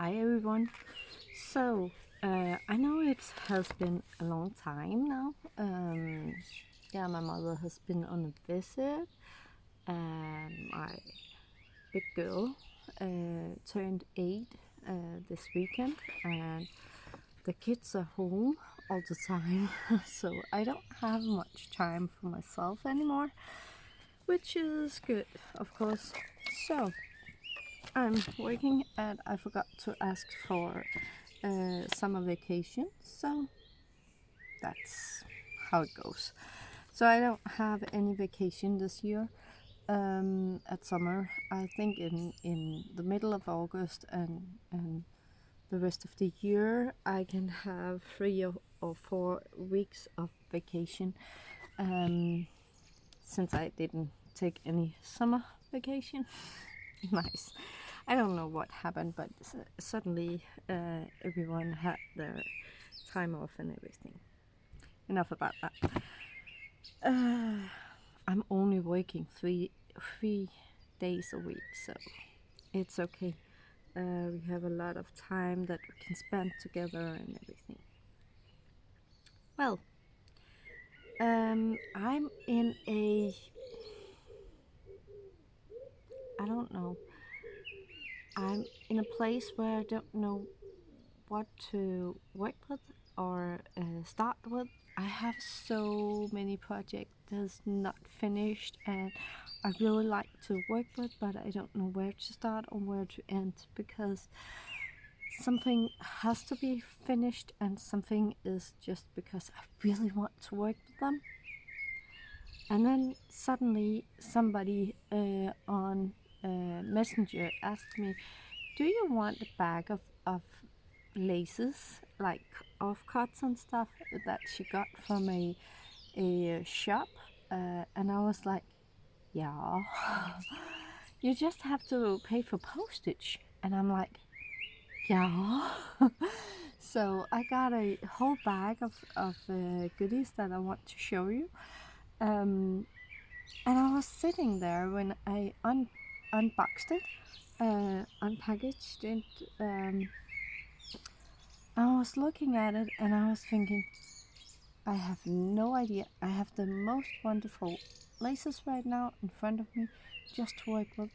Hi everyone. So, I know it has been a long time now. Yeah, my mother has been on a visit, and my big girl turned 8 this weekend, and the kids are home all the time, so I don't have much time for myself anymore, which is good, of course. So, I'm working and I forgot to ask for summer vacation, so that's how it goes. So I don't have any vacation this year at summer. I think in the middle of August and the rest of the year I can have 3 or 4 weeks of vacation since I didn't take any summer vacation. Nice. I don't know what happened, but suddenly everyone had their time off and everything. Enough about that. I'm only working three days a week, so it's okay. We have a lot of time that we can spend together and everything. Well, I'm in a, I don't know, I'm in a place where I don't know what to work with or start with. I have so many projects that's not finished, and I really like to work with, but I don't know where to start or where to end because something has to be finished and something is just because I really want to work with them. And then suddenly somebody on Messenger asked me, do you want a bag of laces, like offcuts and stuff that she got from a shop? And I was like, yeah. You just have to pay for postage. And I'm like, yeah. So I got a whole bag of goodies that I want to show you. And I was sitting there when I unboxed it, unpackaged it. I was looking at it and I was thinking, I have no idea. I have the most wonderful laces right now in front of me just to work with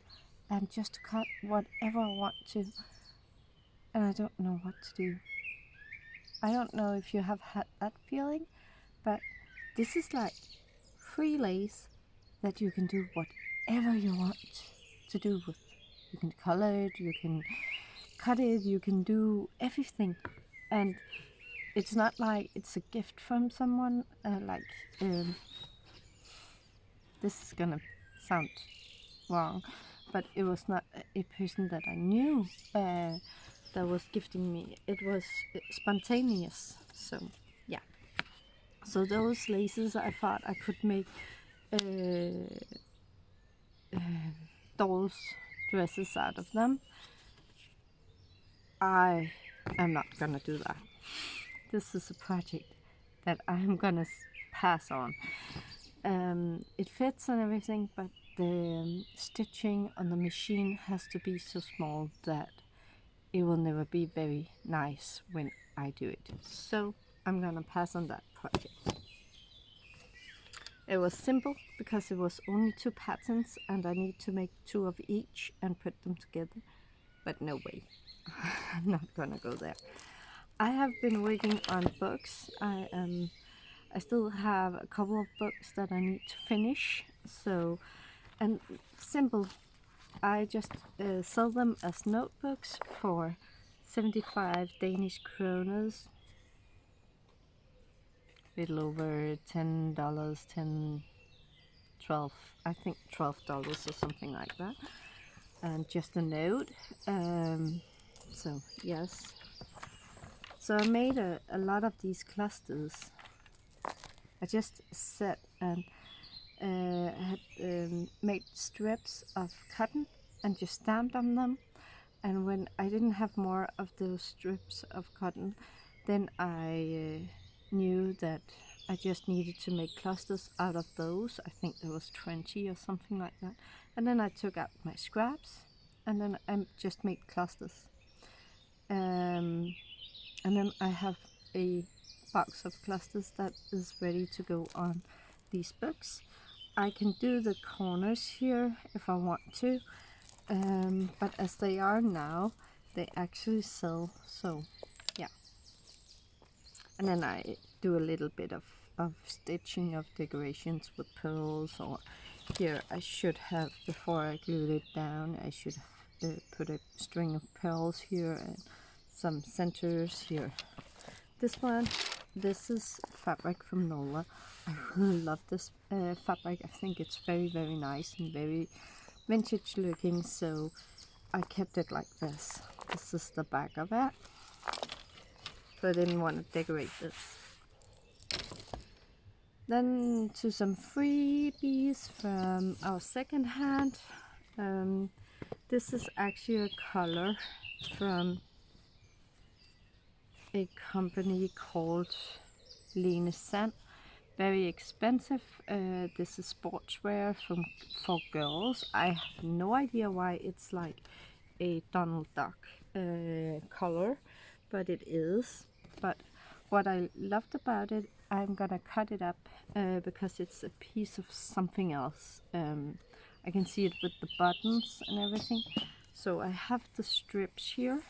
and just to cut whatever I want to. And I don't know what to do. I don't know if you have had that feeling, but this is like free lace that you can do whatever you want to do with. You can color it, you can cut it, you can do everything. And it's not like it's a gift from someone, this is gonna sound wrong, but it was not a person that I knew that was gifting me. It was spontaneous. So yeah. So those laces, I thought I could make dolls dresses out of them. I am not gonna do that. This is a project that I'm gonna pass on. It fits and everything, but the stitching on the machine has to be so small that it will never be very nice when I do it. So I'm gonna pass on that project. It was simple because it was only 2 patterns and I need to make 2 of each and put them together, but no way. I'm not gonna go there. I have been working on books. I still have a couple of books that I need to finish. So, and simple, I just sell them as notebooks for 75 Danish kroners, little over $10, 10, 12, I think $12 or something like that. And just a note. So yes. So I made a lot of these clusters. I just set and had made strips of cotton and just stamped on them. And when I didn't have more of those strips of cotton, then I knew that I just needed to make clusters out of those. I think there was 20 or something like that. And then I took out my scraps and then I just made clusters. And then I have a box of clusters that is ready to go on these books. I can do the corners here if I want to, but as they are now, they actually sell, so yeah. And then I do a little bit of stitching of decorations with pearls, or here I should have, before I glued it down, I should have put a string of pearls here and some centers here. This is fabric from Nola. I really love this fabric. I think it's very, very nice and very vintage looking, so I kept it like this. This is the back of it, but I didn't want to decorate this. Then to some freebies from our second hand. This is actually a color from a company called Lene Sand. Very expensive. This is sportswear for girls. I have no idea why it's like a Donald Duck color, but it is. But what I loved about it, I'm gonna cut it up because it's a piece of something else. I can see it with the buttons and everything. So I have the strips here.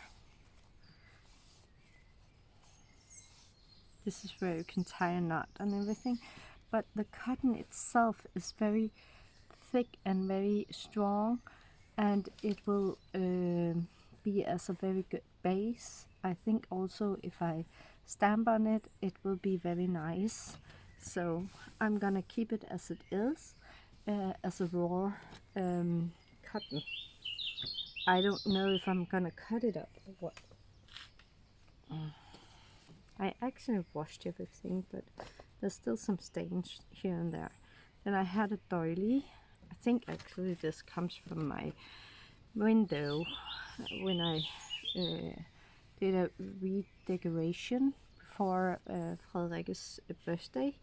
This is where you can tie a knot and everything, but the cotton itself is very thick and very strong, and it will be as a very good base. I think also if I stamp on it, it will be very nice. So I'm gonna keep it as it is, as a raw cotton. I don't know if I'm gonna cut it up or what. I actually washed everything, but there's still some stains here and there. Then I had a doily. I think actually this comes from my window when I did a redecoration before Frederikk's birthday.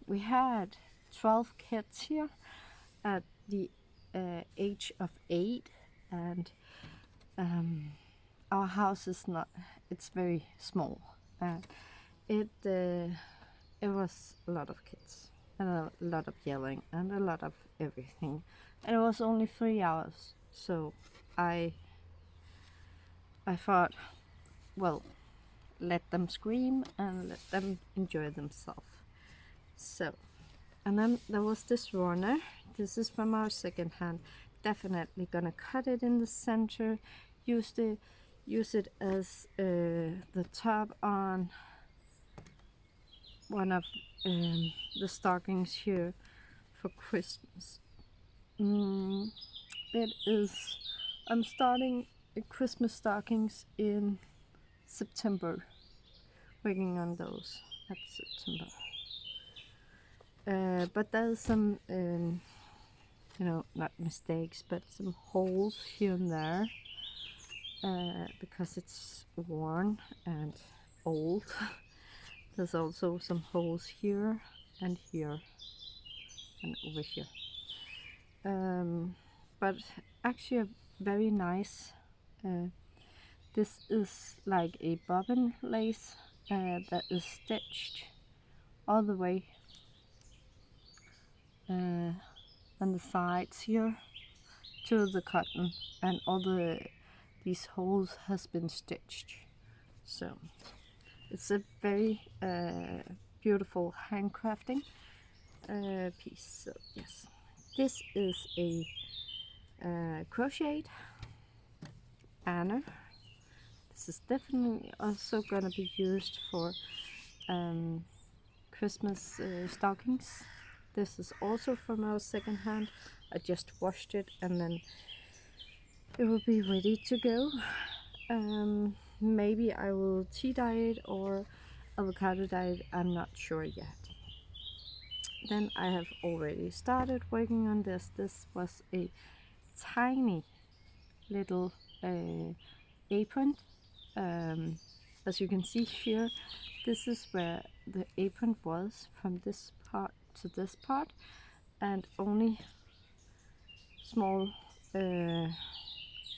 We had 12 kids here at the age of 8, and our house is not, it's very small. It was a lot of kids and a lot of yelling and a lot of everything, and it was only 3 hours, so I thought, well, let them scream and let them enjoy themselves. So, and then there was this runner. This is from our second hand. Definitely gonna cut it in the center, use it as the top on one of the stockings here for Christmas. It is, I'm starting Christmas stockings in September, working on those at September. But there's some not mistakes, but some holes here and there, because it's worn and old. There's also some holes here and here and over here, but actually a very nice, this is like a bobbin lace that is stitched all the way on the sides here to the cotton, and all these holes has been stitched. So it's a very beautiful handcrafting piece. So yes, this is a crocheted banner. This is definitely also gonna be used for Christmas stockings. This is also from our second hand. I just washed it and then it will be ready to go. Maybe I will tea dye it or avocado dye it, I'm not sure yet. Then I have already started working on this. This was a tiny little apron. As you can see here, this is where the apron was, from this part to this part, and only small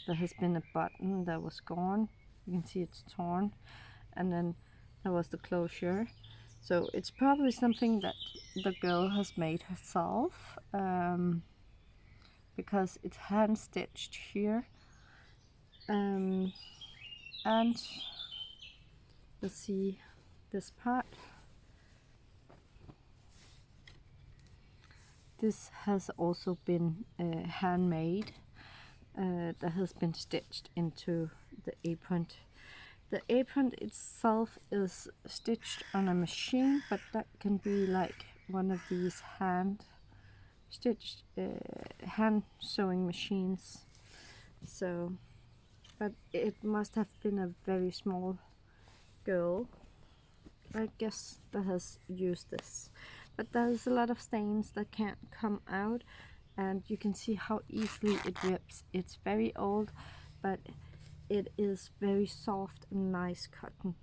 there has been a button that was gone. You can see it's torn, and then there was the closure. So it's probably something that the girl has made herself, because it's hand stitched here. And you'll see this part. This has also been handmade. That has been stitched into the apron. The apron itself is stitched on a machine, but that can be like one of these hand stitched hand sewing machines. So, but it must have been a very small girl, I guess, that has used this. But there's a lot of stains that can't come out, and you can see how easily it rips. It's very old, but it is very soft and nice cotton.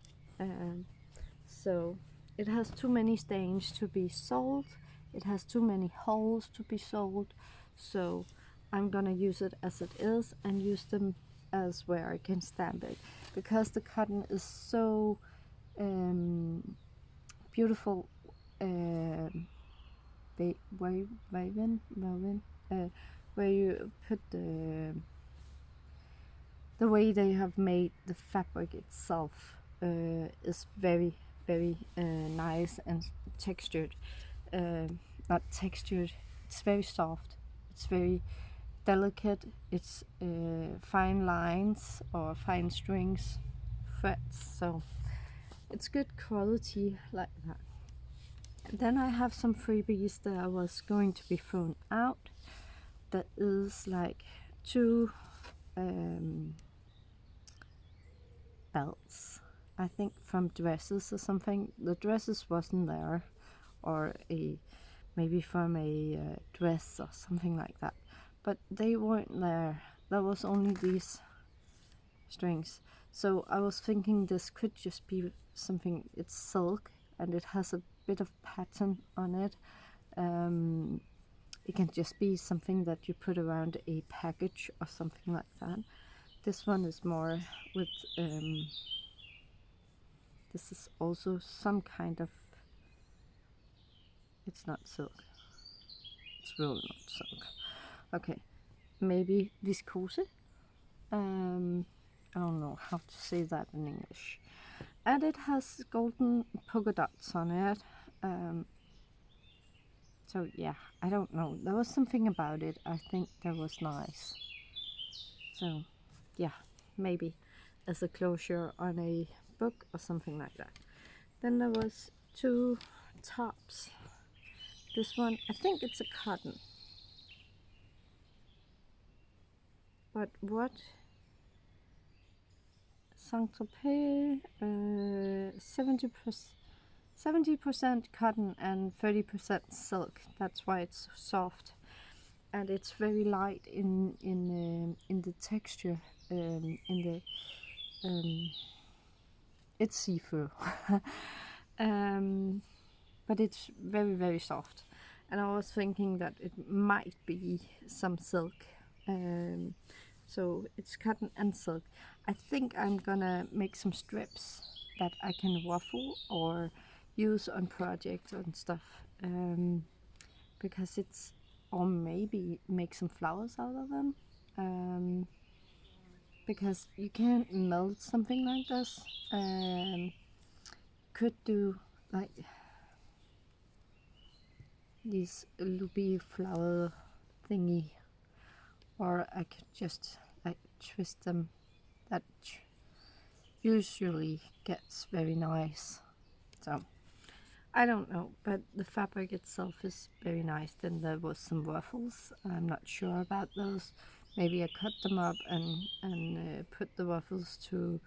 So it has too many stains to be sold. It has too many holes to be sold. So I'm gonna use it as it is and use them as where I can stamp it, because the cotton is so beautiful. Woven, where you put the way they have made the fabric itself is very nice and textured. Not textured, it's very soft, it's very delicate, it's fine lines or fine strings, threads, so it's good quality like that. Then I have some freebies that I was going to be thrown out. That is like 2 belts, I think, from dresses or something. The dresses wasn't there, or maybe from a dress or something like that, but they weren't there. There was only these strings. So I was thinking this could just be something, it's silk and it has a bit of pattern on it. It can just be something that you put around a package or something like that. This one is more with this is also some kind of, it's not silk, it's really not silk. Okay, maybe viscose. I don't know how to say that in English. And it has golden polka dots on it. So yeah, I don't know. There was something about it I think that was nice. So yeah, maybe as a closure on a book or something like that. Then there was 2 tops. This one, I think it's a cotton. But what? Saint-Tropez, 70% cotton and 30% silk. That's why it's soft, and it's very light in the texture. It's see-through, but it's very soft. And I was thinking that it might be some silk. So it's cotton and silk. I think I'm gonna make some strips that I can waffle or use on projects and stuff, because it's, or maybe make some flowers out of them, because you can't melt something like this. Could do like these loopy flower thingy, or I could just like twist them. That usually gets very nice. So I don't know, but the fabric itself is very nice. Then there was some ruffles. I'm not sure about those. Maybe I cut them up and put the ruffles to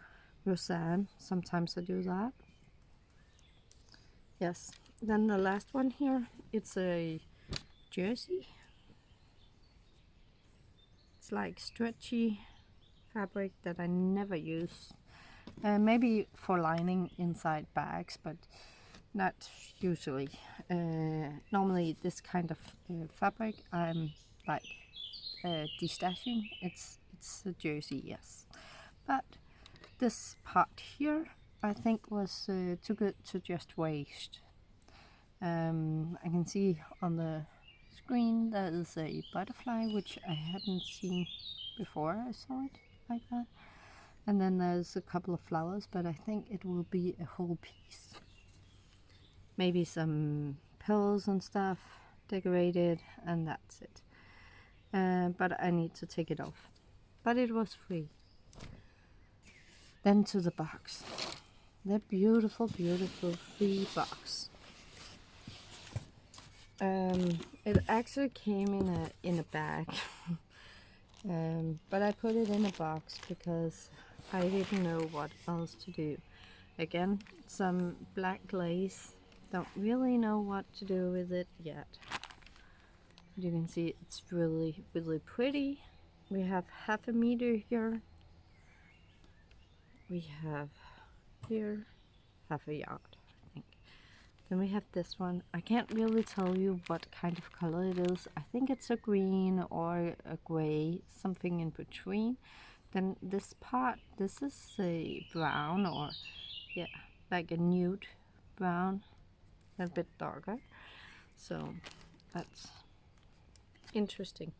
Roseanne. Sometimes I do that. Yes. Then the last one here, it's a jersey. It's like stretchy fabric that I never use. Maybe for lining inside bags, but not usually. Normally this kind of fabric I'm like destashing. It's it's a jersey, yes. But this part here, I think was too good to just waste. I can see on the screen there is a butterfly, which I hadn't seen before I saw it like that. And then there's a couple of flowers, but I think it will be a whole piece. Maybe some pillows and stuff decorated, and that's it. But I need to take it off. But it was free. Then to the box. The beautiful, beautiful free box. It actually came in a bag, but I put it in a box because I didn't know what else to do. Again, some black glaze. Don't really know what to do with it yet. You can see it's really, really pretty. We have 1/2 meter here. We have here 1/2 yard, I think. Then we have this one. I can't really tell you what kind of color it is. I think it's a green or a gray, something in between. Then this part, this is a brown, or yeah, like a nude brown, a bit darker. So that's interesting.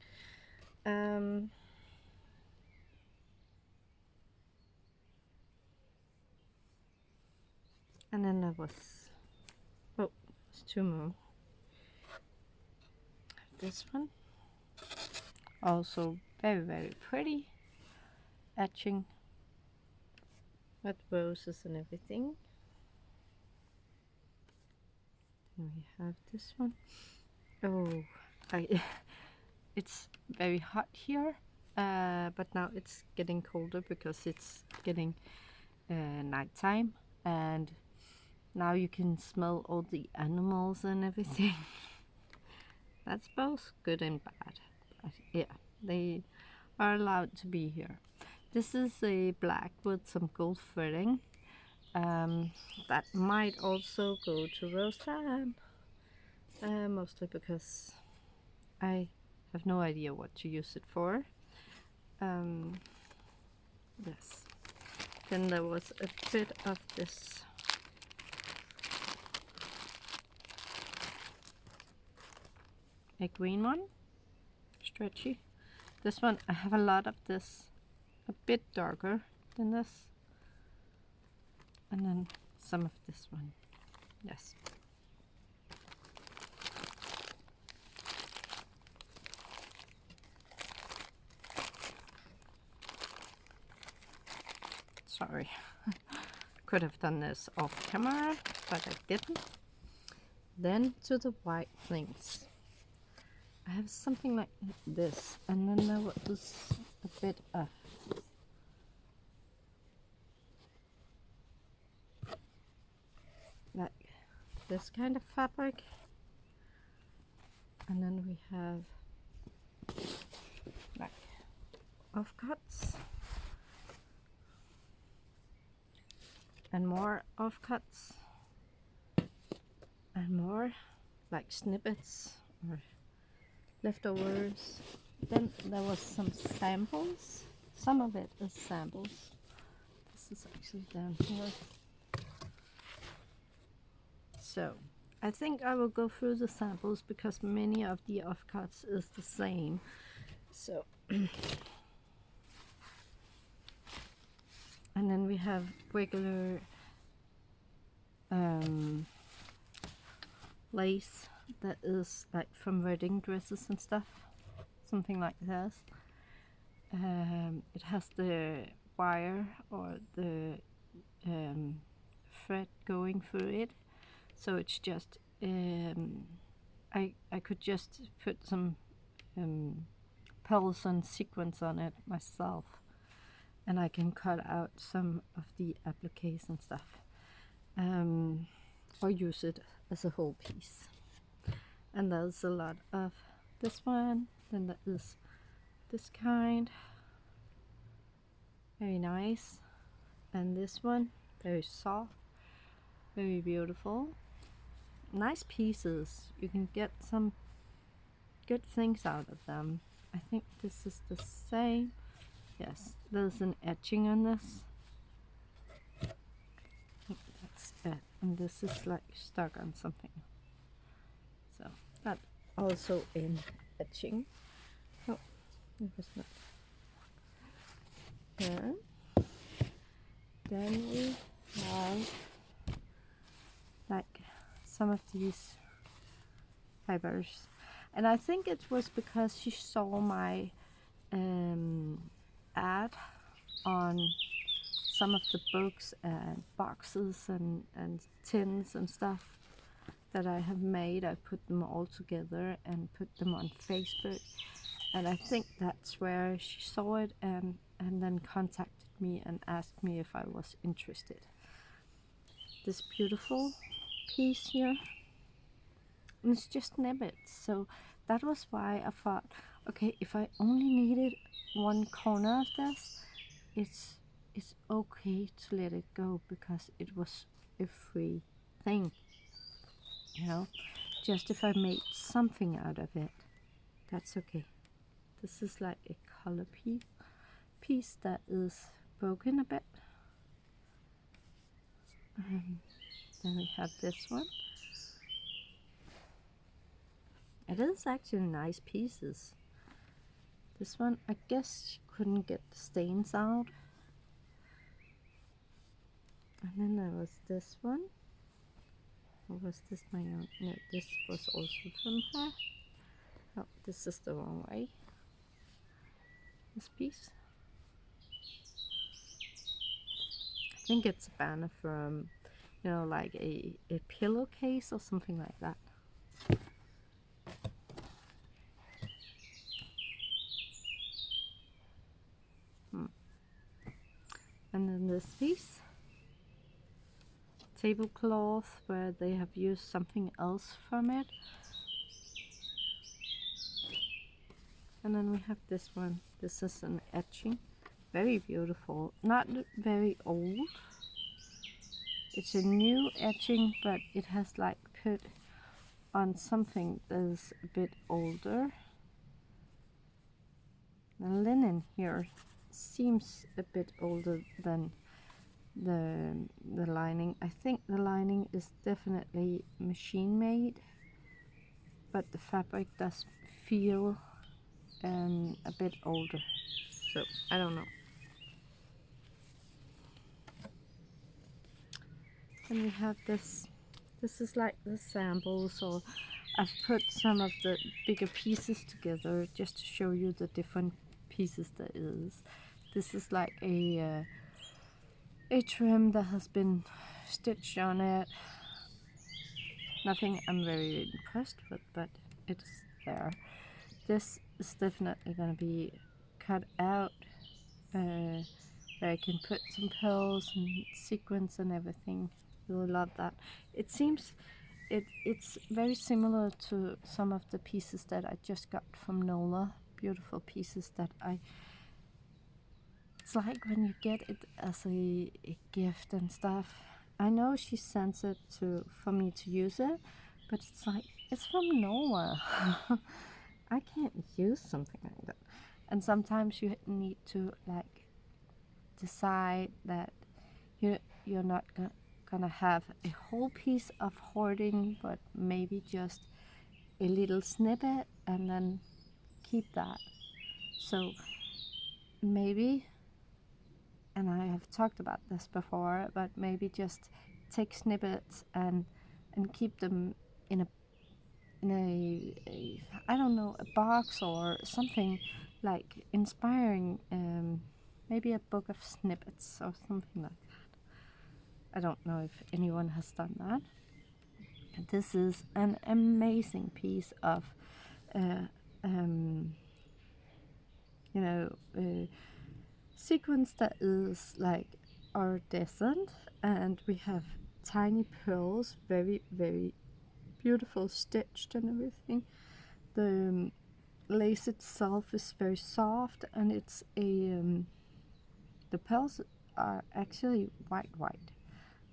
And then there was, oh, there's 2 more. This one, also very, very pretty, etching with roses and everything. Then we have this one. Oh, it's very hot here, but now it's getting colder because it's getting nighttime, and now you can smell all the animals and everything. That's both good and bad. But yeah, they are allowed to be here. This is a black with some gold threading. That might also go to Roseanne, mostly because I have no idea what to use it for. Yes. Then there was a bit of this a green one, stretchy. This one, I have a lot of this, a bit darker than this, and then some of this one. Yes. Sorry. Could have done this off camera, but I didn't. Then to the white things. I have something like this, and then there was a bit of like this kind of fabric, and then we have like offcuts and more offcuts and more like snippets or leftovers. Then there was some samples. Some of it is samples. This is actually down here. So I think I will go through the samples because many of the offcuts is the same. So and then we have regular lace that is like from wedding dresses and stuff, something like this. It has the wire or the thread going through it, so it's just I could just put some pearls and sequins on it myself, and I can cut out some of the appliques and stuff, or use it as a whole piece. And there's a lot of this one. Then there is this kind, very nice, and this one, very soft, very beautiful, nice pieces. You can get some good things out of them. I think this is the same. Yes, there's an etching on this. That's it. And this is like stuck on something. So that also in etching. Oh, it was not. There. Then we have like some of these fibers, and I think it was because she saw my ad on some of the books and boxes and tins and stuff that I have made. I put them all together and put them on Facebook, and I think that's where she saw it and then contacted me and asked me if I was interested. This beautiful piece here, and it's just nibbits, so that was why I thought, okay, if I only needed one corner of this, it's okay to let it go, because it was a free thing, you know. Just if I made something out of it, that's okay. This is like a color piece that is broken a bit. Then we have this one. It is actually nice pieces. This one, I guess she couldn't get the stains out. And then there was this one. Or was this my own? No, this was also from her. Oh, this is the wrong way. This piece. I think it's a banner from, you know, like a pillowcase or something like that. And then this piece. Tablecloth where they have used something else from it. And then we have this one. This is an etching. Very beautiful. Not very old. It's a new etching, but it has like put on something that is a bit older. The linen here seems a bit older than the lining. I think the lining is definitely machine made, but the fabric does feel a bit older, so I don't know. Then we have this. This is like the samples, so I've put some of the bigger pieces together just to show you the different pieces there is. This is like a trim that has been stitched on it. Nothing I'm very impressed with, but it's there. This is definitely going to be cut out, where I can put some pearls and sequins and everything. Really love that. It seems it's very similar to some of the pieces that I just got from Nola. Beautiful pieces that it's like when you get it as a gift and stuff. I know she sends it for me to use it, but it's like, it's from Nola. I can't use something like that. And sometimes you need to like decide that you're not gonna have a whole piece of hoarding, but maybe just a little snippet and then keep that. So maybe, and I have talked about this before, but maybe just take snippets and keep them in a I don't know, a box or something like inspiring, maybe a book of snippets or something like that. I don't know if anyone has done that. This is an amazing piece of sequence that is like iridescent, and we have tiny pearls, very very beautiful, stitched and everything. The lace itself is very soft, and it's the pearls are actually white,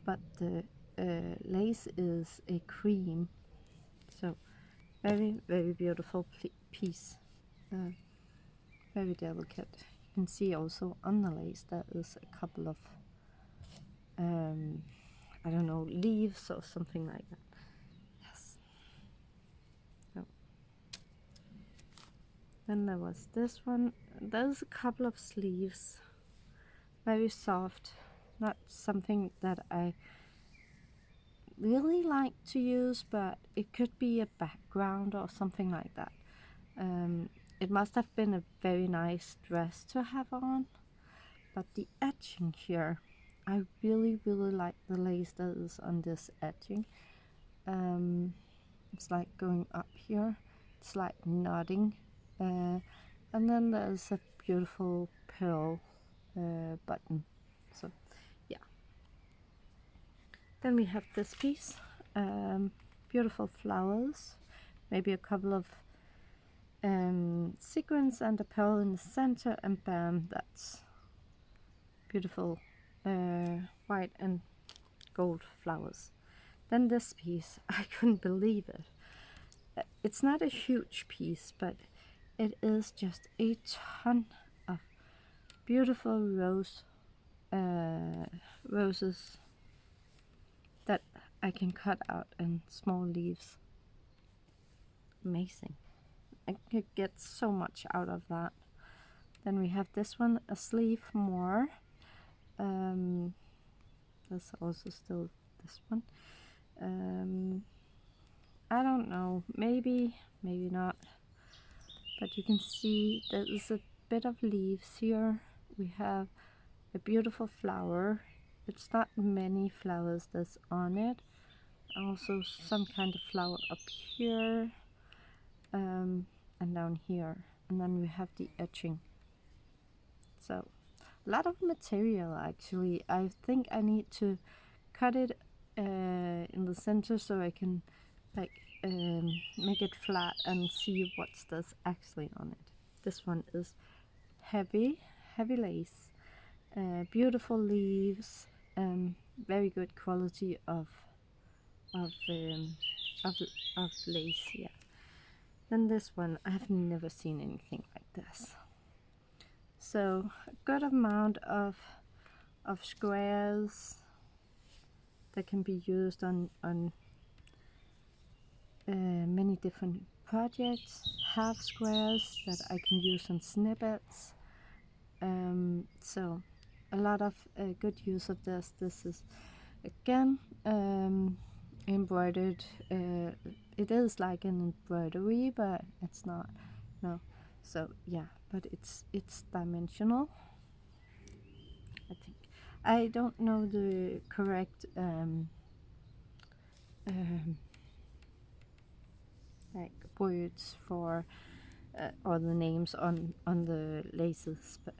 but the lace is a cream. So very very beautiful piece. Very delicate. You can see also on the lace there is a couple of I don't know, leaves or something like that. Yes. So. Then there was this one. There's a couple of sleeves, very soft, not something that I really like to use, but it could be a background or something like that. It must have been a very nice dress to have on, but the etching here, I really like the lace that is on this etching. It's like going up here, it's like nodding, and then there's a beautiful pearl button. So yeah. Then we have this piece, beautiful flowers, maybe a couple of sequins and a pearl in the center, and bam, that's beautiful white and gold flowers. Then this piece, I couldn't believe it. It's not a huge piece, but it is just a ton of beautiful roses that I can cut out in small leaves. Amazing. I could get so much out of that. Then we have this one, a sleeve more. There's also still this one. I don't know, maybe not, but you can see there is a bit of leaves here. We have a beautiful flower. It's not many flowers that's on it. Also some kind of flower up here, and down here, and then we have the etching. So a lot of material actually. I think I need to cut it in the center so I can like make it flat and see what's this actually on it. This one is heavy lace, beautiful leaves, very good quality of lace. Yeah. Then this one, I have never seen anything like this. So a good amount of squares that can be used on many different projects, half squares that I can use on snippets. So a lot of good use of this. This is again embroidered. It is like an embroidery, but it's not. No. So yeah, but it's dimensional, I think. I don't know the correct like words for or the names on the laces, but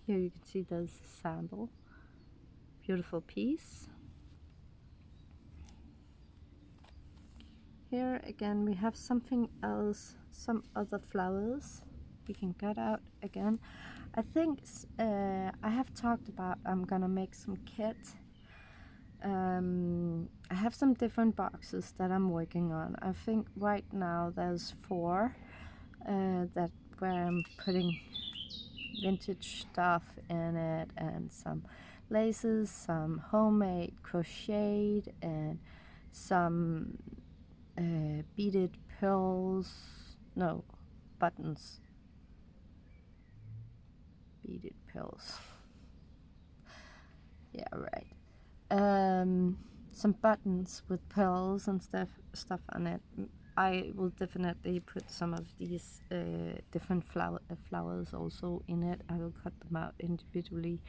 here you can see there's a sample. Beautiful piece. Here again we have something else, some other flowers we can cut out again. I think I have talked about I'm gonna make some kits. I have some different boxes that I'm working on. I think right now there's 4 that where I'm putting vintage stuff in it, and some laces, some homemade crocheted, and some beaded pearls, no, buttons, beaded pearls. Yeah, right. Some buttons with pearls and stuff on it. I will definitely put some of these different flowers also in it. I will cut them out individually,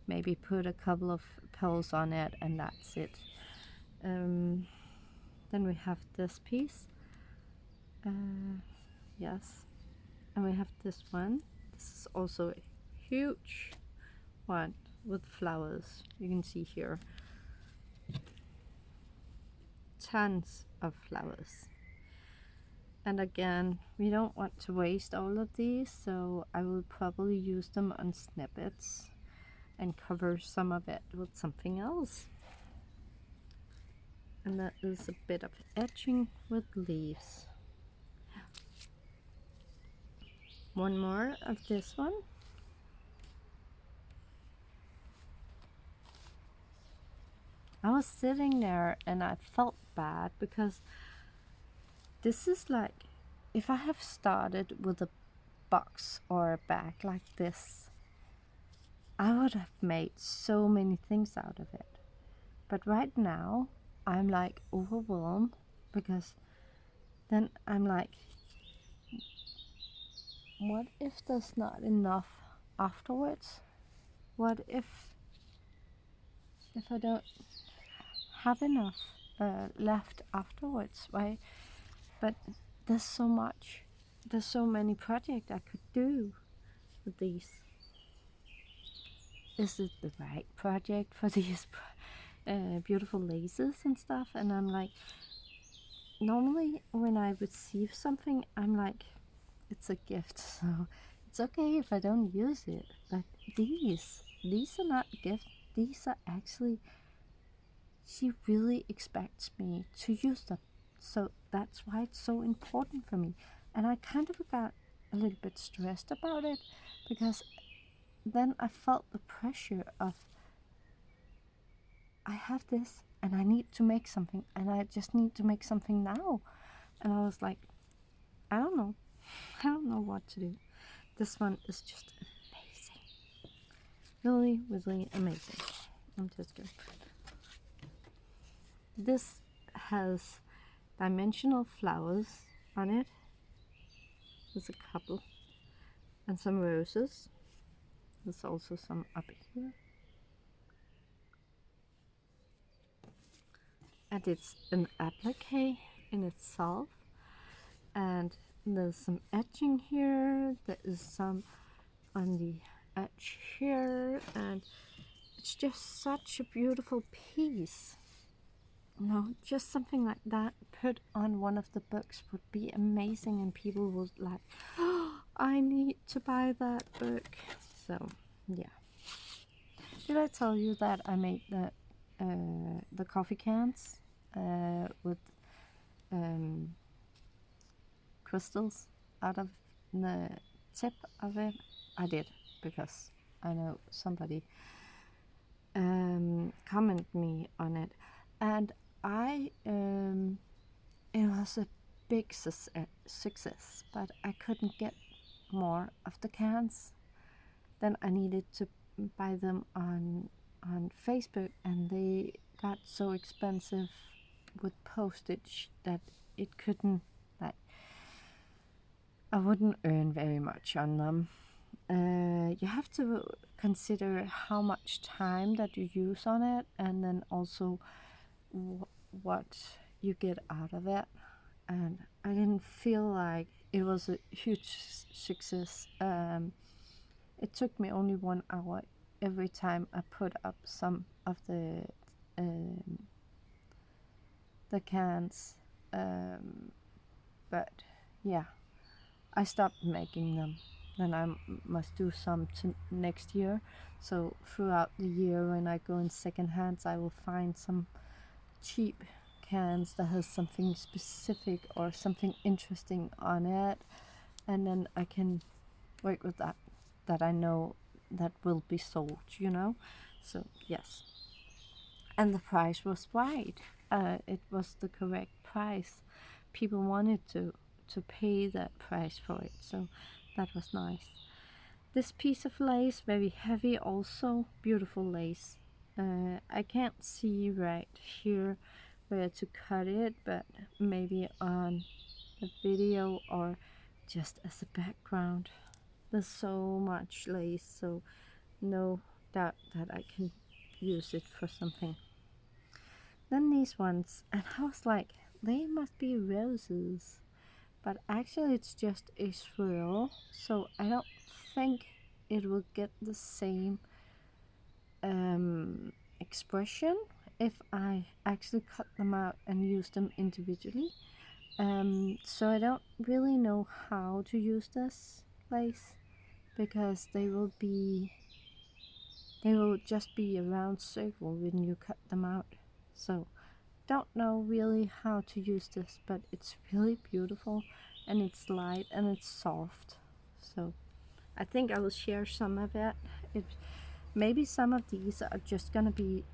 maybe put a couple of pearls on it, and that's it. Then we have this piece. Yes, and we have this one. This is also a huge one with flowers. You can see here tons of flowers. And again, we don't want to waste all of these, so I will probably use them on snippets and cover some of it with something else. And that is a bit of etching with leaves. One more of this one. was sitting there and I felt bad because this is like, if I have started with a box or a bag like this, I would have made so many things out of it. But right now, I'm like overwhelmed because then I'm like, what if there's not enough afterwards? What if I don't have enough left afterwards, right? But there's so much, there's so many projects I could do with these. Is it the right project for these beautiful laces and stuff? And I'm like, normally when I receive something, I'm like, it's a gift, so it's okay if I don't use it. But these are not gifts. These are actually, she really expects me to use them. So that's why it's so important for me. And I kind of got a little bit stressed about it because then I felt the pressure of, I have this and I need to make something and I just need to make something now. And I was like, I don't know. I don't know what to do. This one is just amazing. Really, really amazing. I'm just gonna put this has dimensional flowers on it. There's a couple and some roses. There's also some up here. And it's an applique in itself. And there's some etching here. There is some on the edge here. And it's just such a beautiful piece. You know, just something like that put on one of the books would be amazing, and people would like, oh, I need to buy that book. So yeah. Did I tell you that I made the coffee cans with crystals out of the tip of it? I did, because I know somebody commented me on it, and it was a big success, but I couldn't get more of the cans. Then I needed to buy them on Facebook, and they got so expensive with postage that it couldn't, like, I wouldn't earn very much on them. You have to consider how much time that you use on it, and then also what you get out of it. And I didn't feel like it was a huge success. It took me only 1 hour every time I put up some of the cans, but yeah, I stopped making them. Then I must do some next year. So throughout the year, when I go in second hands, I will find some cheap cans that has something specific or something interesting on it, and then I can work with that I know that will be sold, you know. So yes, and the price was right. It was the correct price. People wanted to pay that price for it, so that was nice. This piece of lace, very heavy, also beautiful lace. I can't see right here where to cut it, but maybe on a video or just as a background. There's so much lace, so no doubt that I can use it for something. Then these ones, and I was like, they must be roses, but actually it's just a swirl, so I don't think it will get the same expression if I actually cut them out and use them individually. So I don't really know how to use this lace, because they will just be a round circle when you cut them out. So don't know really how to use this, but it's really beautiful, and it's light and it's soft. So I think I will share some of it. Maybe some of these are just gonna be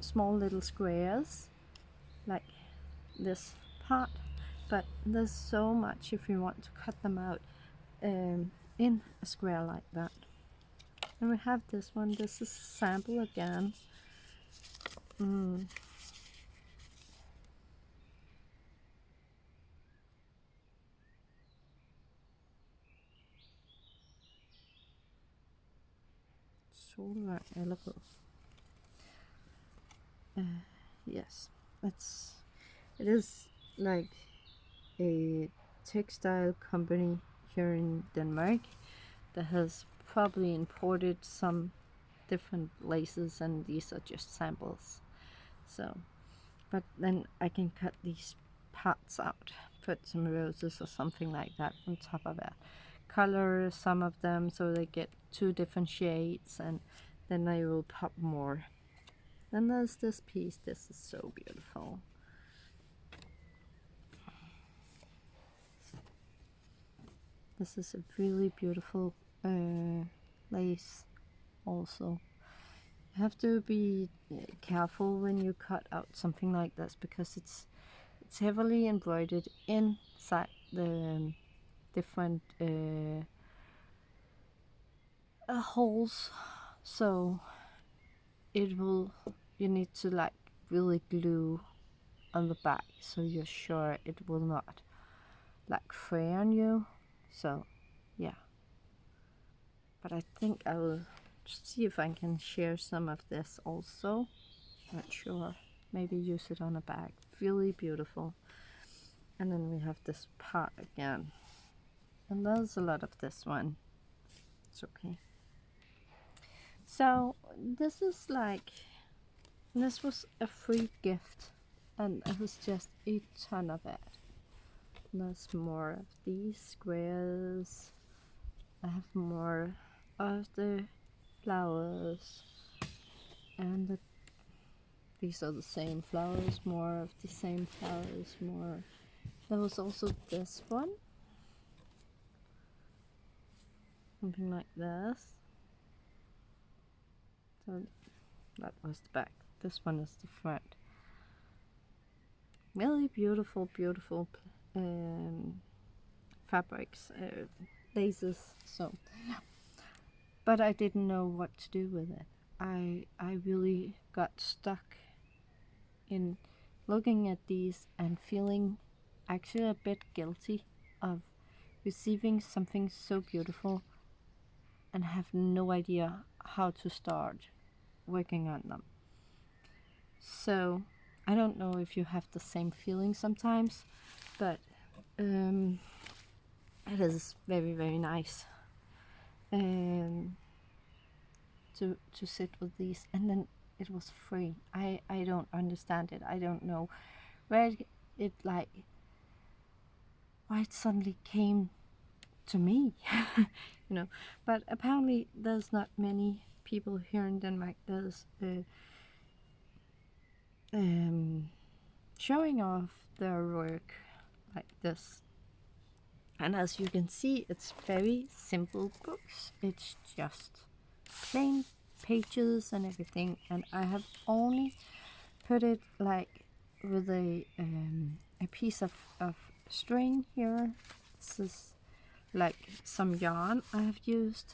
small little squares like this part, but there's so much if you want to cut them out in a square like that. And we have this one. This is a sample again. Solværk yes, it is like a textile company here in Denmark that has probably imported some different laces, and these are just samples. So, but then I can cut these parts out, put some roses or something like that on top of it, color some of them so they get 2 different shades, and then I will pop more. Then there's this piece. This is so beautiful. This is a really beautiful lace also. You have to be careful when you cut out something like this, because it's heavily embroidered inside the different holes, so you need to like really glue on the back so you're sure it will not like fray on you. So yeah, but I think I will see if I can share some of this also. Not sure, maybe use it on a bag. Really beautiful. And then we have this part again, and there's a lot of this one. It's okay. So this was a free gift, and it was just a ton of it. There's more of these squares. I have more of the flowers, and these are the same flowers, more of the same flowers, more. There was also this one, something like this. So that was the back. This one is the front. Really beautiful, beautiful fabrics, laces. So, but I didn't know what to do with it. I really got stuck in looking at these and feeling actually a bit guilty of receiving something so beautiful and have no idea how to start working on them. So I don't know if you have the same feeling sometimes, but it is very, very nice to sit with these. And then it was free. I don't understand it. I don't know where it like why it suddenly came to me. You know, but apparently there's not many people here in Denmark that's showing off their work like this. And as you can see, it's very simple books. It's just plain pages and everything, and I have only put it like with a piece of string here. This is like some yarn I have used.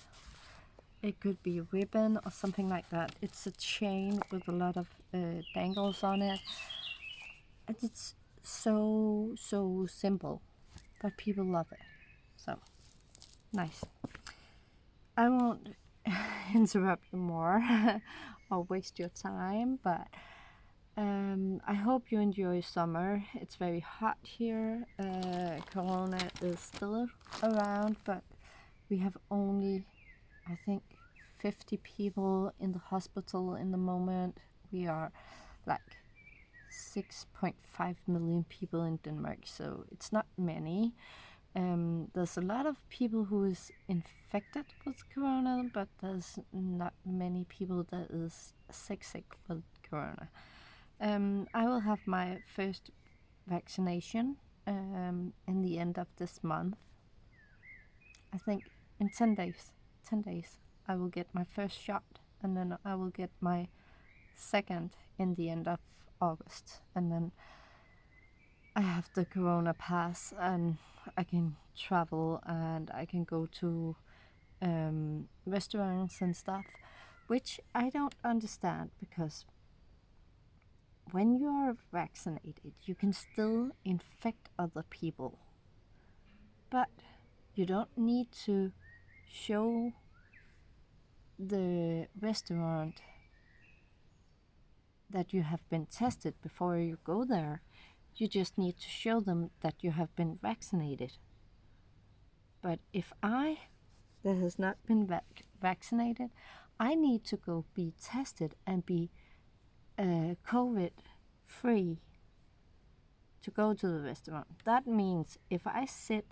It could be ribbon or something like that. It's a chain with a lot of dangles on it, and it's so simple, but people love it. So nice. I won't interrupt you more or waste your time, but I hope you enjoy summer. It's very hot here. Corona is still around, but we have only, I think, 50 people in the hospital in the moment. We are like 6.5 million people in Denmark, so it's not many. There's a lot of people who is infected with corona, but there's not many people that is sick with corona. I will have my first vaccination in the end of this month. I think in 10 days I will get my first shot, and then I will get my 2nd in the end of August, and then I have the Corona pass, and I can travel and I can go to restaurants and stuff, which I don't understand, because when you are vaccinated, you can still infect other people, but you don't need to show the restaurant that you have been tested before you go there. You just need to show them that you have been vaccinated. But if I, that has not been vaccinated, I need to go be tested and be COVID free to go to the restaurant. That means if I sit,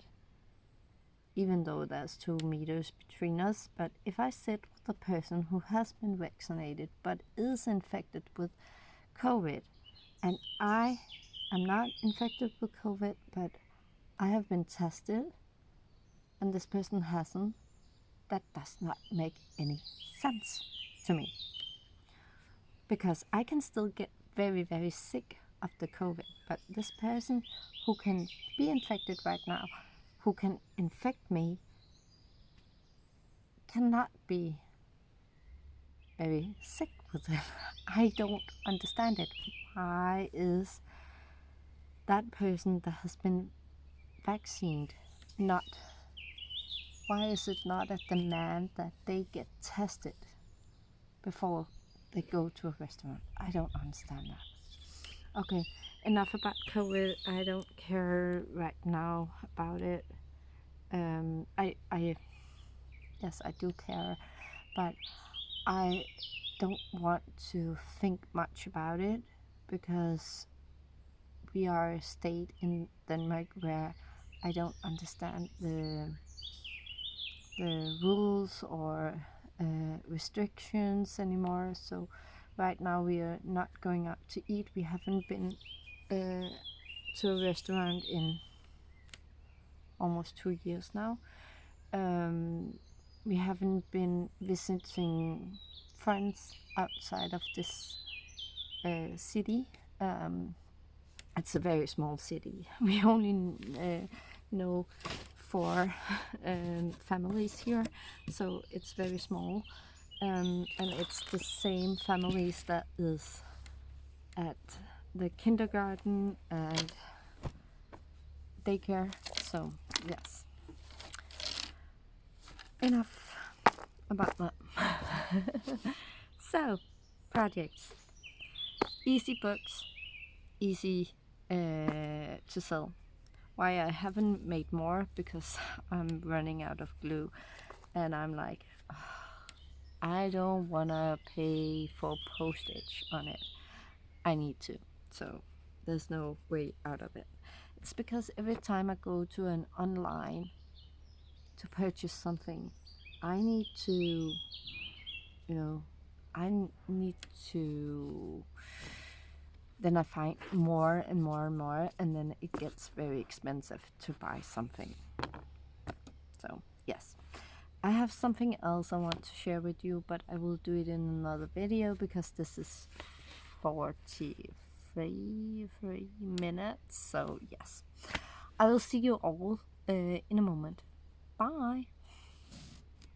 even though there's 2 meters between us, but if I sit with a person who has been vaccinated but is infected with COVID, and I am not infected with COVID, but I have been tested and this person hasn't, that does not make any sense to me. Because I can still get very, very sick of the COVID, but this person who can be infected right now, who can infect me, cannot be very sick with it. I don't understand it. Why is that person that has been vaccinated not, why is it not a demand that they get tested before they go to a restaurant? I don't understand that. Okay, enough about COVID. I don't care right now about it. Yes, I do care, but I don't want to think much about it, because we are a state in Denmark where I don't understand the rules or restrictions anymore. So right now we are not going out to eat. We haven't been to a restaurant in almost 2 years now. We haven't been visiting friends outside of this city. It's a very small city. We only know 4 families here, so it's very small, and it's the same families that is at the kindergarten and daycare. So yes, enough about that. So, projects, easy books, easy to sell. Why I haven't made more, because I'm running out of glue, and I'm like, I don't wanna pay for postage on it. I need to, so there's no way out of it. It's because every time I go to an online to purchase something, I need to, then I find more and more and more, and then it gets very expensive to buy something. So yes, I have something else I want to share with you, but I will do it in another video, because this is 43 minutes. So yes, I will see you all in a moment. Bye.